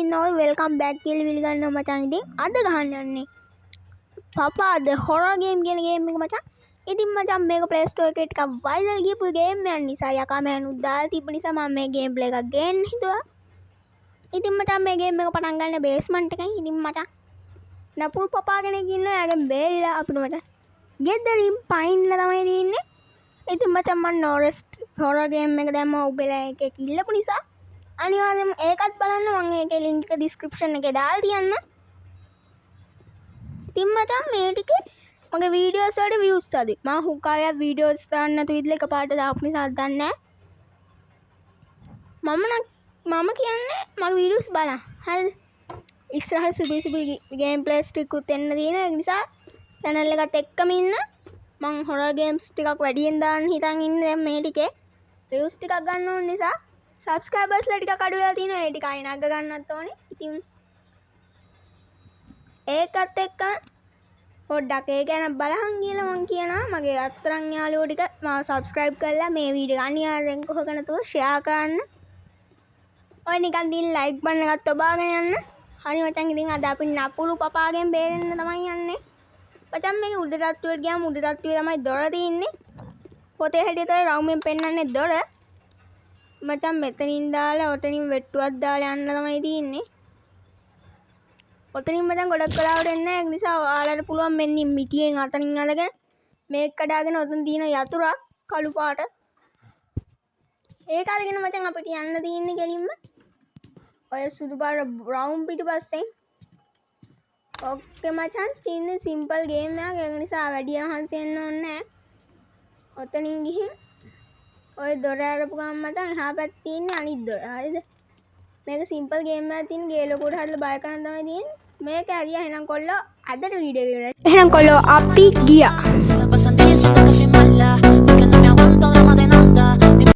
ඉන්නවා welcome back කියලා පිළිගන්නවා මචං. ඉතින් අද ගහන්න යන්නේ පපාද හොරර් ගේම් කියන ගේම් එක මචං. ඉතින් මචං මේක ප්ලේ ස්ටෝර් එකේ ටිකක් වයිරල් ගියපු ගේම් එකක් නිසා යකා මෑනුත් දාලා තිබ්බ නිසා මම මේ ගේම් ප්ලේ එකක් ගේන්න හිතුවා. ඉතින් මචං මේ ගේම් එක පටන් ගන්න බේස්මන්ට් එකෙන්. ඉතින් මචං නපුරු පපා කෙනෙක් ඉන්නවා. එයාගෙන් බේරිලා අපිට මචං ගෙදරින් පයින්න තමයි තියෙන්නේ. ඉතින් මචං මම නෝරෙස්ට් හොරර් ගේම් එක දැම්මා උඹලා එකේ කිල්ලපු නිසා. අනිවාර්යයෙන්ම ඒකත් බලන්න. මම ඒකේ ලින්ක් එක ඩිස්ක්‍රිප්ෂන් එකේ දාලා තියන්න. ඉතින් මචං මේ ටිකේ මගේ වීඩියෝස් වලට views අද මම හුකායක් වීඩියෝස් දාන්න නැතුව ඉඳලා එකපාරට දාපු නිසා දන්නේ නැහැ. මම කියන්නේ මගේ වීඩියෝස් බලන්න. හරිද? ඉස්සරහ සුබි ගේම් ප්ලේස් ටිකුත් එන්න තියෙනවා. ඒ නිසා channel එකත් එක්කම ඉන්න. මම හොරර් ගේම්ස් ටිකක් වැඩියෙන් දාන්න හිතන් ඉන්නේ. දැන් මේ ටිකේ views ටිකක් ගන්න ඕන නිසා subscribers ලා ටිකක් අඩු වෙලා තියෙනවා. ඒ ටික අයින් අග ගන්නත් ඕනේ. ඉතින් ඒකත් එක්ක පොඩ්ඩක් ඒ ගැන බලහන් කියලා මම කියනවා. මගේ අත්තරන් යාළුවෝ ටික මාව subscribe කරලා මේ වීඩියෝ අනිවාර්යෙන් කොහොක නැතුව share කරන්න. ඔය නිකන් දින් like බටන් එකත් ඔබාගෙන යන්න. හරි මචං. ඉතින් අද අපි නපුරු පපාගෙන් බේරෙන්න තමයි යන්නේ. මචං මේක උඩ තට්ටුවට ගියාම උඩ තට්ටුවේ තමයි දොර තියෙන්නේ. පොතේ හැටියට ඔය රවුමෙන් පෙන්නන්නේ දොර. මචං මෙතනින් දාලා ඔතනින් වෙට්ටුවක් දාලා යන්න තමයි තියෙන්නේ. ඔතනින් මචං ගොඩක් කලාවට එන්න. ඒ නිසා ඔයාලට පුළුවන් මෙන්න මිටියෙන් අතනින් අරගෙන මේක කඩාගෙන ඔතන තියෙන යතුරක් කළු පාට ඒක අරගෙන මචං අපිට යන්න තියෙන්නේ කෙලින්ම ඔය සුදු පාට බ්‍රවුන් පිටුපස්සෙන්. ඕකේ මචං. තියෙන්නේ සිම්පල් ගේම් එකක්. ඒක නිසා වැඩි මහන්සි වෙන්න ඕනේ නැහැ. ඔතනින් ගිහින් ඔය දොර අරපු ගමන් මචං එහා පැත්තේ තියෙන්නේ අනිත් දොර. හරිද? මේක සිම්පල් ගේම් එකක්. තියෙන ගේ ලොකුට හදලා බය කරන් තමයි තියෙන්නේ. මේක හරිය එහෙනම් කොල්ලෝ අදට වීඩියෝ එක ඉවරයි. එහෙනම් කොල්ලෝ අපි ගියා.